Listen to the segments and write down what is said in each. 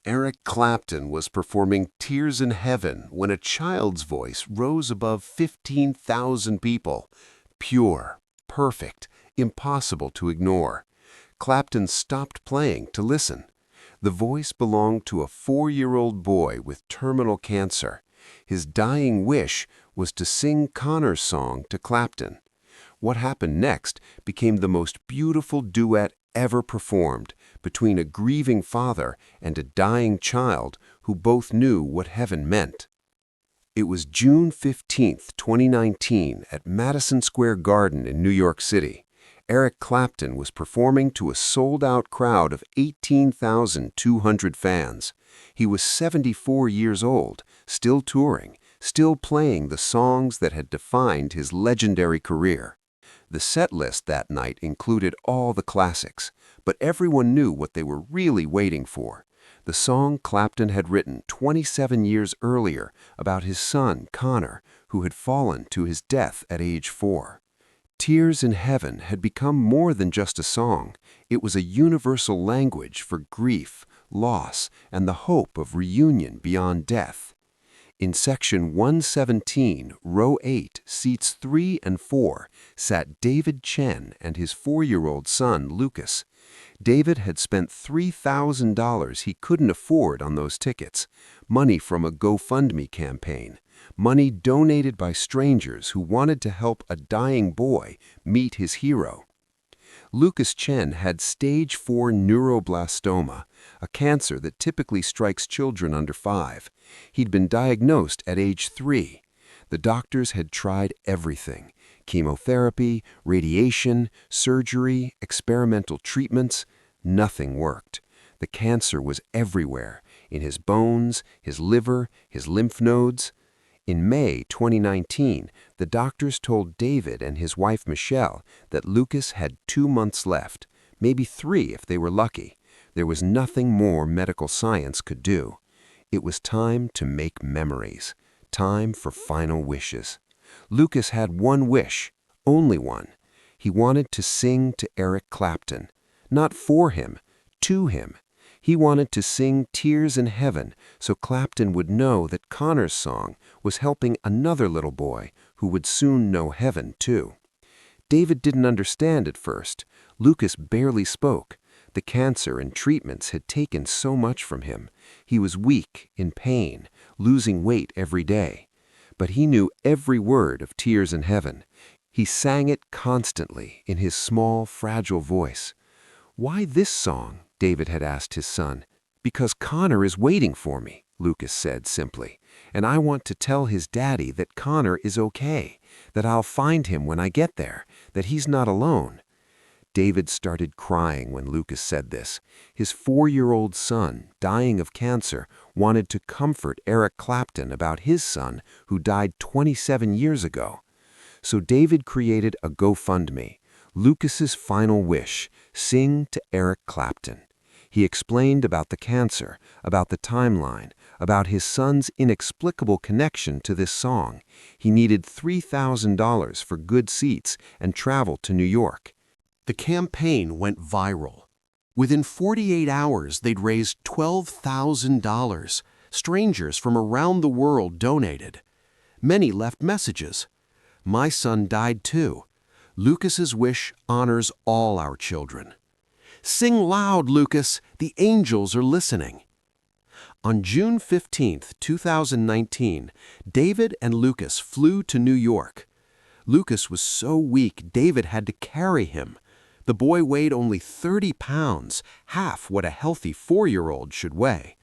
Eric Clapton was performing Tears in Heaven when a child's voice rose above 15,000 people. Pure, perfect, impossible to ignore. Clapton stopped playing to listen. The voice belonged to a 4-year-old boy with terminal cancer. His dying wish was to sing Conor's song to Clapton. What happened next became the most beautiful duet ever performed between a grieving father and a dying child who both knew what heaven meant. It was June 15, 2019, at Madison Square Garden in New York City. Eric Clapton was performing to a sold-out crowd of 18,200 fans. He was 74 years old, still touring, still playing the songs that had defined his legendary career. The set list that night included all the classics, but everyone knew what they were really waiting for. The song Clapton had written 27 years earlier about his son, Conor, who had fallen to his death at age 4. Tears in Heaven had become more than just a song. It was a universal language for grief, loss, and the hope of reunion beyond death. In section 117, row 8, seats 3 and 4, sat David Chen and his 4-year-old son, Lucas. David had spent $3,000 he couldn't afford on those tickets, money from a GoFundMe campaign, money donated by strangers who wanted to help a dying boy meet his hero. Lucas Chen had stage 4 neuroblastoma, a cancer that typically strikes children under 5. He'd been diagnosed at age 3. The doctors had tried everything: chemotherapy, radiation, surgery, experimental treatments. Nothing worked. The cancer was everywhere, in his bones, his liver, his lymph nodes. In May 2019, the doctors told David and his wife Michelle that Lucas had 2 months left, maybe 3 if they were lucky. There was nothing more medical science could do. It was time to make memories, time for final wishes. Lucas had one wish, only one. He wanted to sing to Eric Clapton, not for him, to him. He wanted to sing Tears in Heaven so Clapton would know that Conor's song was helping another little boy who would soon know heaven too. David didn't understand at first. Lucas barely spoke. The cancer and treatments had taken so much from him. He was weak, in pain, losing weight every day. But he knew every word of Tears in Heaven. He sang it constantly in his small, fragile voice. "Why this song?" David had asked his son. "Because Conor is waiting for me," Lucas said simply. "And I want to tell his daddy that Conor is okay, that I'll find him when I get there, that he's not alone." David started crying when Lucas said this. His 4-year-old son, dying of cancer, wanted to comfort Eric Clapton about his son who died 27 years ago. So David created a GoFundMe. Lucas's final wish: sing to Eric Clapton. He explained about the cancer, about the timeline, about his son's inexplicable connection to this song. He needed $3,000 for good seats and travel to New York. The campaign went viral. Within 48 hours, they'd raised $12,000. Strangers from around the world donated. Many left messages. "My son died too. Lucas's wish honors all our children. Sing loud, Lucas. The angels are listening." On June 15, 2019, David and Lucas flew to New York. Lucas was so weak, David had to carry him. The boy weighed only 30 pounds, half what a healthy 4-year-old should weigh.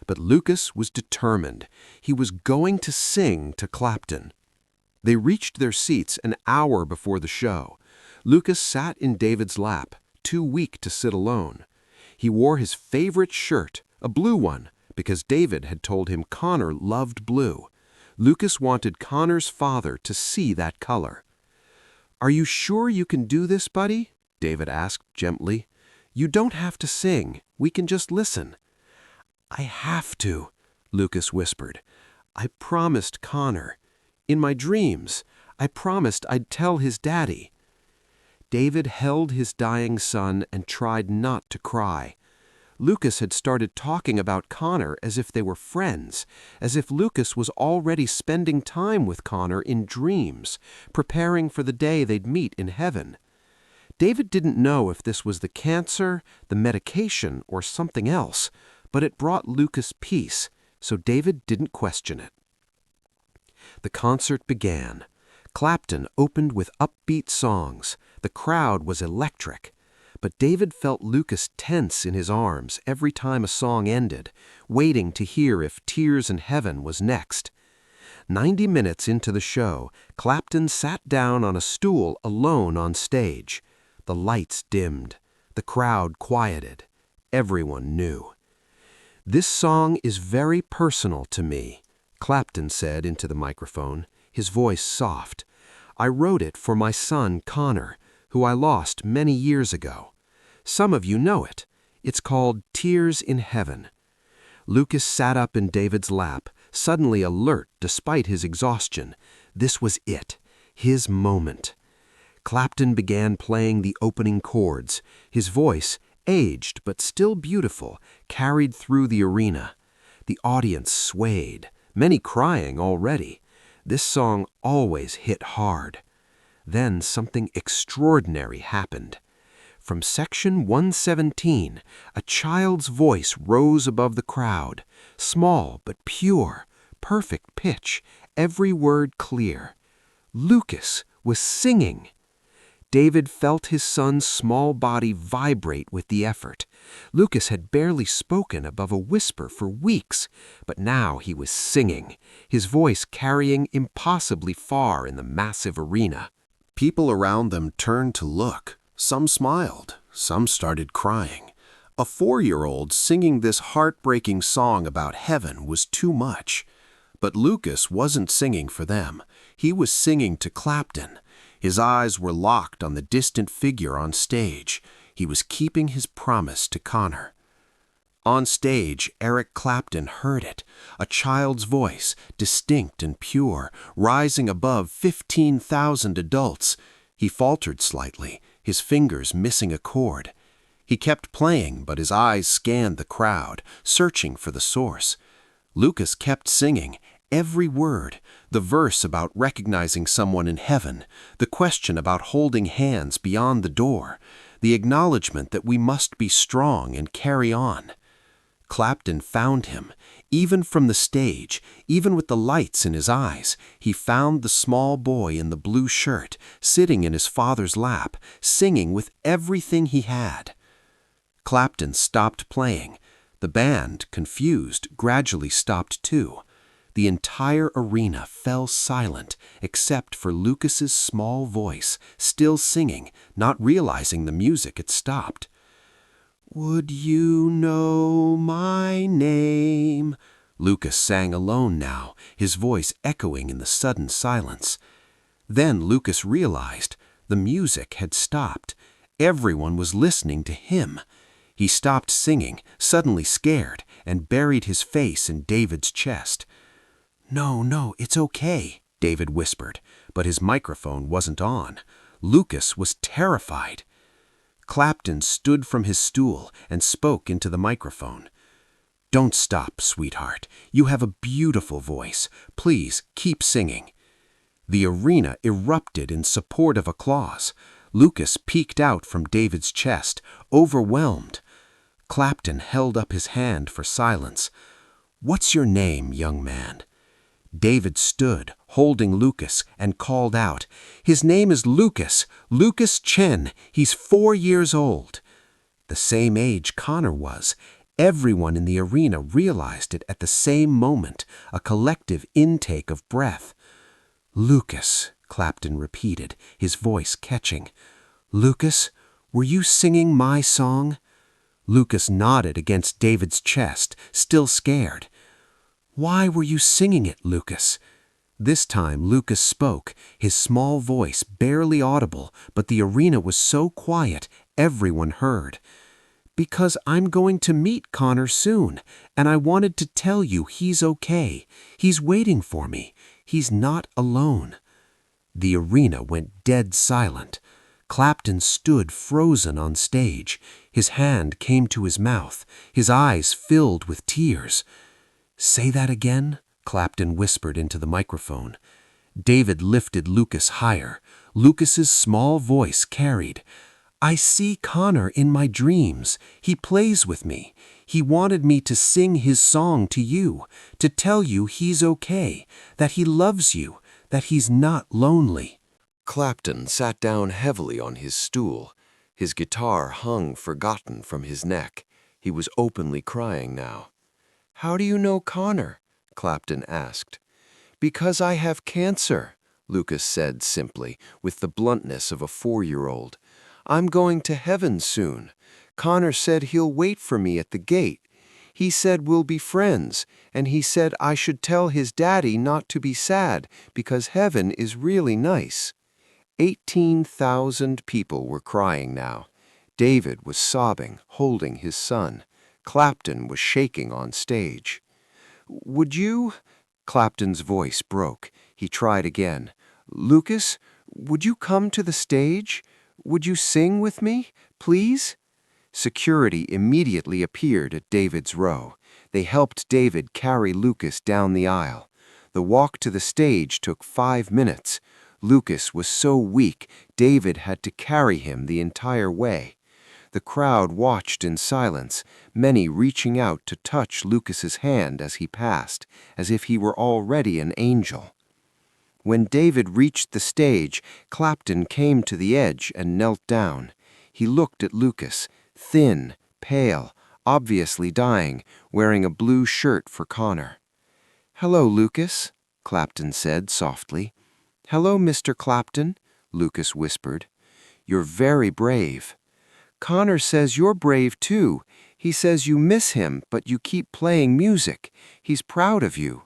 But Lucas was determined. He was going to sing to Clapton. They reached their seats an hour before the show. Lucas sat in David's lap, too weak to sit alone. He wore his favorite shirt, a blue one, because David had told him Conor loved blue. Lucas wanted Conor's father to see that color. "Are you sure you can do this, buddy?" David asked gently. "You don't have to sing. We can just listen." "I have to," Lucas whispered. "I promised Conor. In my dreams, I promised I'd tell his daddy." David held his dying son and tried not to cry. Lucas had started talking about Conor as if they were friends, as if Lucas was already spending time with Conor in dreams, preparing for the day they'd meet in heaven. David didn't know if this was the cancer, the medication, or something else, but it brought Lucas peace, so David didn't question it. The concert began. Clapton opened with upbeat songs. The crowd was electric. But David felt Lucas tense in his arms every time a song ended, waiting to hear if Tears in Heaven was next. 90 minutes into the show, Clapton sat down on a stool alone on stage. The lights dimmed. The crowd quieted. Everyone knew. "This song is very personal to me," Clapton said into the microphone, his voice soft. "I wrote it for my son, Conor, who I lost many years ago. Some of you know it. It's called Tears in Heaven." Lucas sat up in David's lap, suddenly alert despite his exhaustion. This was it, his moment. Clapton began playing the opening chords. His voice, aged but still beautiful, carried through the arena. The audience swayed, many crying already. This song always hit hard. Then something extraordinary happened. From section 117, a child's voice rose above the crowd, small but pure, perfect pitch, every word clear. Lucas was singing. David felt his son's small body vibrate with the effort. Lucas had barely spoken above a whisper for weeks, but now he was singing, his voice carrying impossibly far in the massive arena. People around them turned to look. Some smiled, some started crying. A 4-year-old singing this heartbreaking song about heaven was too much. But Lucas wasn't singing for them. He was singing to Clapton. His eyes were locked on the distant figure on stage. He was keeping his promise to Conor. On stage, Eric Clapton heard it, a child's voice, distinct and pure, rising above 15,000 adults. He faltered slightly, his fingers missing a chord. He kept playing, but his eyes scanned the crowd, searching for the source. Lucas kept singing, every word, the verse about recognizing someone in heaven, the question about holding hands beyond the door, the acknowledgement that we must be strong and carry on. Clapton found him. Even from the stage, even with the lights in his eyes, he found the small boy in the blue shirt, sitting in his father's lap, singing with everything he had. Clapton stopped playing. The band, confused, gradually stopped too. The entire arena fell silent, except for Lucas's small voice, still singing, not realizing the music had stopped. "Would you know my name?" Lucas sang alone now, his voice echoing in the sudden silence. Then Lucas realized the music had stopped. Everyone was listening to him. He stopped singing, suddenly scared, and buried his face in David's chest. No, it's okay," David whispered, but his microphone wasn't on. Lucas was terrified. Clapton stood from his stool and spoke into the microphone. "Don't stop, sweetheart. You have a beautiful voice. Please keep singing." The arena erupted in supportive applause. Lucas peeked out from David's chest, overwhelmed. Clapton held up his hand for silence. "What's your name, young man?" David stood, holding Lucas, and called out, "His name is Lucas Chen. He's 4 years old." The same age Conor was. Everyone in the arena realized it at the same moment, a collective intake of breath. "Lucas," Clapton repeated, his voice catching. "Lucas, were you singing my song?" Lucas nodded against David's chest, still scared. "Why were you singing it, Lucas?" This time Lucas spoke, his small voice barely audible, but the arena was so quiet everyone heard. "Because I'm going to meet Conor soon, and I wanted to tell you he's okay. He's waiting for me. He's not alone." The arena went dead silent. Clapton stood frozen on stage. His hand came to his mouth, his eyes filled with tears. "Say that again," Clapton whispered into the microphone. David lifted Lucas higher. Lucas's small voice carried, "I see Conor in my dreams. He plays with me. He wanted me to sing his song to you, to tell you he's okay, that he loves you, that he's not lonely." Clapton sat down heavily on his stool. His guitar hung forgotten from his neck. He was openly crying now. "How do you know Conor?" Clapton asked. "Because I have cancer," Lucas said simply, with the bluntness of a 4-year-old. "I'm going to heaven soon. Conor said he'll wait for me at the gate. He said we'll be friends, and he said I should tell his daddy not to be sad because heaven is really nice." 18,000 people were crying now. David was sobbing, holding his son. Clapton was shaking on stage. "Would you—" Clapton's voice broke. He tried again. "Lucas, would you come to the stage? Would you sing with me, please?" Security immediately appeared at David's row. They helped David carry Lucas down the aisle. The walk to the stage took 5 minutes. Lucas was so weak, David had to carry him the entire way. The crowd watched in silence, many reaching out to touch Lucas's hand as he passed, as if he were already an angel. When David reached the stage, Clapton came to the edge and knelt down. He looked at Lucas, thin, pale, obviously dying, wearing a blue shirt for Conor. "Hello, Lucas," Clapton said softly. "Hello, Mr. Clapton," Lucas whispered. "You're very brave." "Conor says you're brave too. He says you miss him, but you keep playing music. He's proud of you."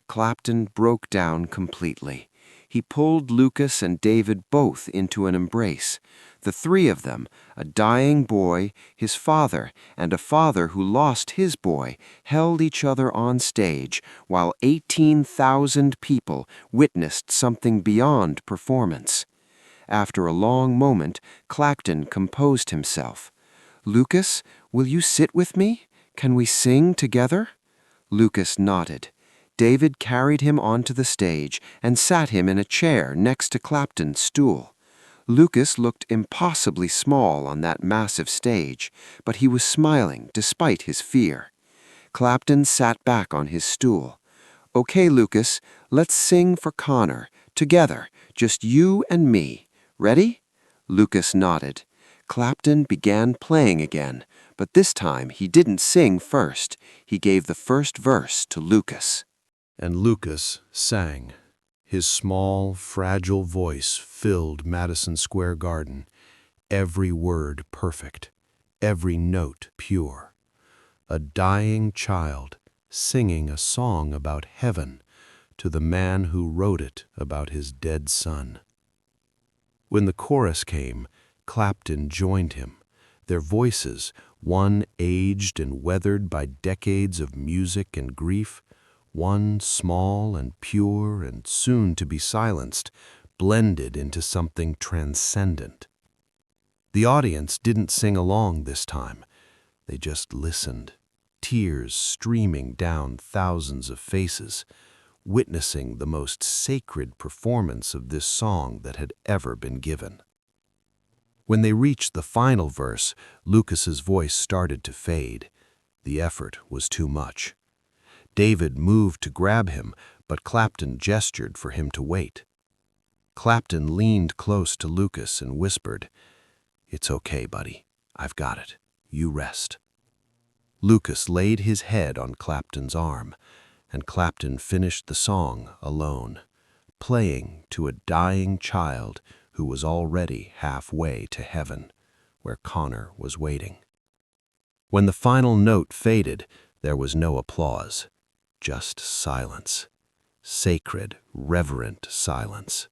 Clapton broke down completely. He pulled Lucas and David both into an embrace. The three of them, a dying boy, his father, and a father who lost his boy, held each other on stage while 18,000 people witnessed something beyond performance. After a long moment, Clapton composed himself. "Lucas, will you sit with me? Can we sing together?" Lucas nodded. David carried him onto the stage and sat him in a chair next to Clapton's stool. Lucas looked impossibly small on that massive stage, but he was smiling despite his fear. Clapton sat back on his stool. "Okay, Lucas, let's sing for Conor, together, just you and me. Ready?" Lucas nodded. Clapton began playing again, but this time he didn't sing first. He gave the first verse to Lucas. And Lucas sang. His small, fragile voice filled Madison Square Garden, every word perfect, every note pure. A dying child singing a song about heaven to the man who wrote it about his dead son. When the chorus came, Clapton joined him. Their voices, one aged and weathered by decades of music and grief, one small and pure and soon to be silenced, blended into something transcendent. The audience didn't sing along this time. They just listened, tears streaming down thousands of faces, witnessing the most sacred performance of this song that had ever been given. When they reached the final verse, Lucas's voice started to fade. The effort was too much. David moved to grab him, but Clapton gestured for him to wait. Clapton leaned close to Lucas and whispered, "It's okay, buddy. I've got it. You rest." Lucas laid his head on Clapton's arm, and Clapton finished the song alone, playing to a dying child who was already halfway to heaven, where Conor was waiting. When the final note faded, there was no applause. Just silence. Sacred, reverent silence.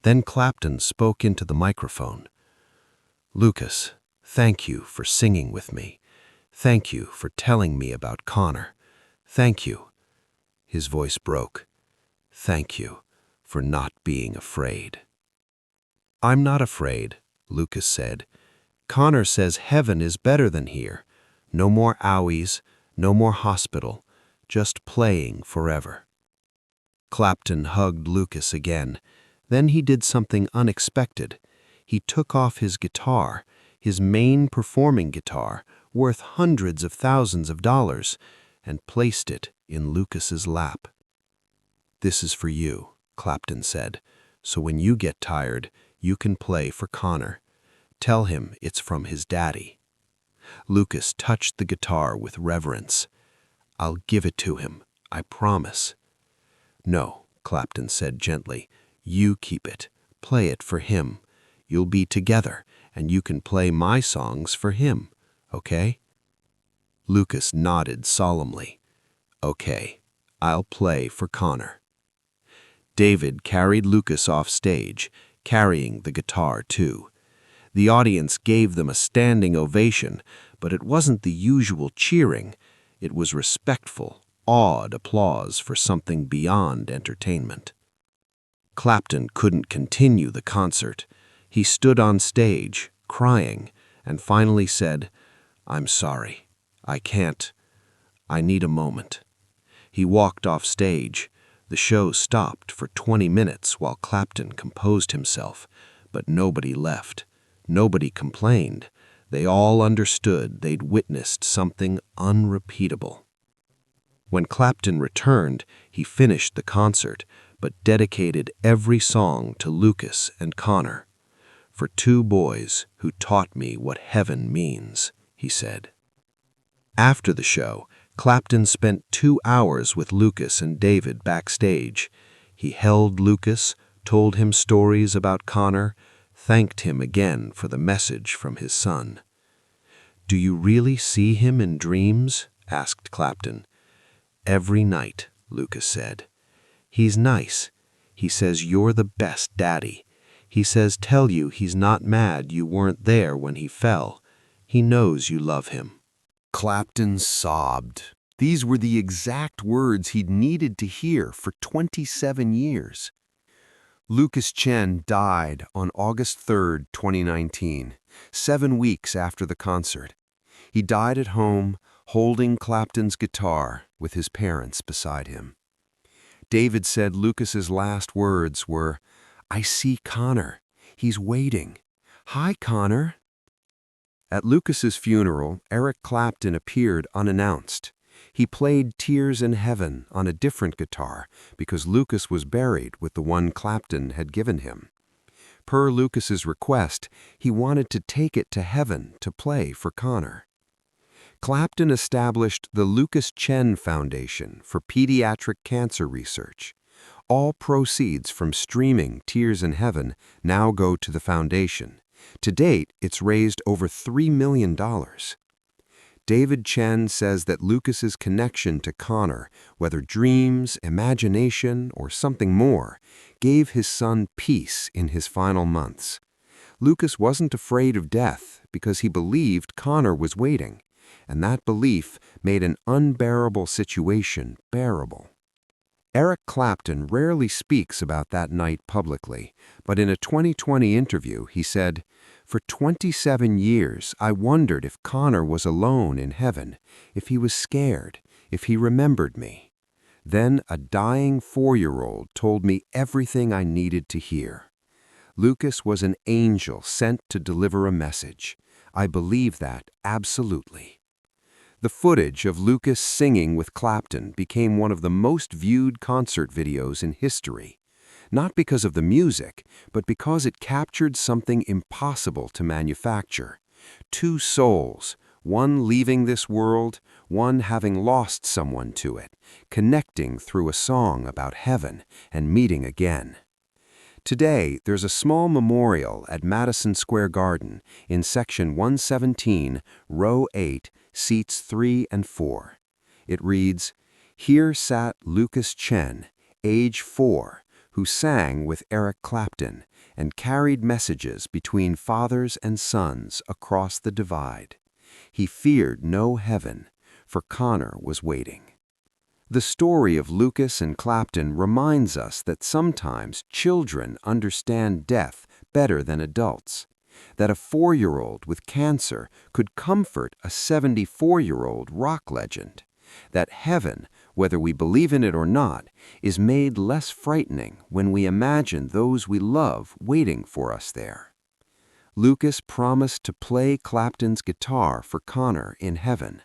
Then Clapton spoke into the microphone. "Lucas, thank you for singing with me. Thank you for telling me about Conor. Thank you." His voice broke. "Thank you for not being afraid." "I'm not afraid," Lucas said. "Conor says heaven is better than here. No more owies, no more hospital, just playing forever." Clapton hugged Lucas again. Then he did something unexpected. He took off his guitar, his main performing guitar, worth hundreds of thousands of dollars, and placed it in Lucas's lap. "This is for you," Clapton said, "so when you get tired, you can play for Conor. Tell him it's from his daddy." Lucas touched the guitar with reverence. "I'll give it to him, I promise." "No," Clapton said gently, "you keep it. Play it for him. You'll be together, and you can play my songs for him, okay?" Lucas nodded solemnly. "Okay, I'll play for Conor." David carried Lucas off stage, carrying the guitar too. The audience gave them a standing ovation, but it wasn't the usual cheering. It was respectful, awed applause for something beyond entertainment. Clapton couldn't continue the concert. He stood on stage, crying, and finally said, "I'm sorry. I can't. I need a moment." He walked off stage. The show stopped for 20 minutes while Clapton composed himself, but nobody left. Nobody complained. They all understood they'd witnessed something unrepeatable. When Clapton returned, he finished the concert, but dedicated every song to Lucas and Conor. "For two boys who taught me what heaven means," he said. After the show, Clapton spent 2 hours with Lucas and David backstage. He held Lucas, told him stories about Conor, thanked him again for the message from his son. "Do you really see him in dreams?" asked Clapton. "Every night," Lucas said. "He's nice. He says you're the best daddy. He says tell you he's not mad you weren't there when he fell. He knows you love him." Clapton sobbed. These were the exact words he'd needed to hear for 27 years. Lucas Chen died on August 3, 2019, 7 weeks after the concert. He died at home, holding Clapton's guitar with his parents beside him. David said Lucas's last words were, "I see Conor. He's waiting. Hi, Conor." At Lucas's funeral, Eric Clapton appeared unannounced. He played Tears in Heaven on a different guitar because Lucas was buried with the one Clapton had given him. Per Lucas's request, he wanted to take it to heaven to play for Conor. Clapton established the Lucas Chen Foundation for pediatric cancer research. All proceeds from streaming Tears in Heaven now go to the foundation. To date, it's raised over $3 million. David Chen says that Lucas's connection to Conor, whether dreams, imagination, or something more, gave his son peace in his final months. Lucas wasn't afraid of death because he believed Conor was waiting, and that belief made an unbearable situation bearable. Eric Clapton rarely speaks about that night publicly, but in a 2020 interview he said, "For 27 years I wondered if Conor was alone in heaven, if he was scared, if he remembered me. Then a dying 4-year-old told me everything I needed to hear. Lucas was an angel sent to deliver a message. I believe that absolutely." The footage of Lucas singing with Clapton became one of the most viewed concert videos in history, not because of the music, but because it captured something impossible to manufacture. Two souls, one leaving this world, one having lost someone to it, connecting through a song about heaven and meeting again. Today, there's a small memorial at Madison Square Garden in section 117, row 8, seats 3 and 4. It reads, "Here sat Lucas Chen, age 4, who sang with Eric Clapton and carried messages between fathers and sons across the divide. He feared no heaven, for Conor was waiting." The story of Lucas and Clapton reminds us that sometimes children understand death better than adults, that a 4-year-old with cancer could comfort a 74-year-old rock legend, that heaven, whether we believe in it or not, is made less frightening when we imagine those we love waiting for us there. Lucas promised to play Clapton's guitar for Conor in heaven.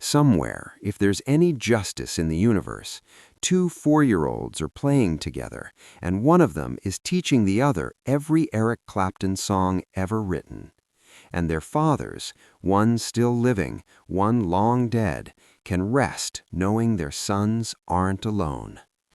Somewhere, if there's any justice in the universe, 2 4-year-olds are playing together, and one of them is teaching the other every Eric Clapton song ever written. And their fathers, one still living, one long dead, can rest knowing their sons aren't alone.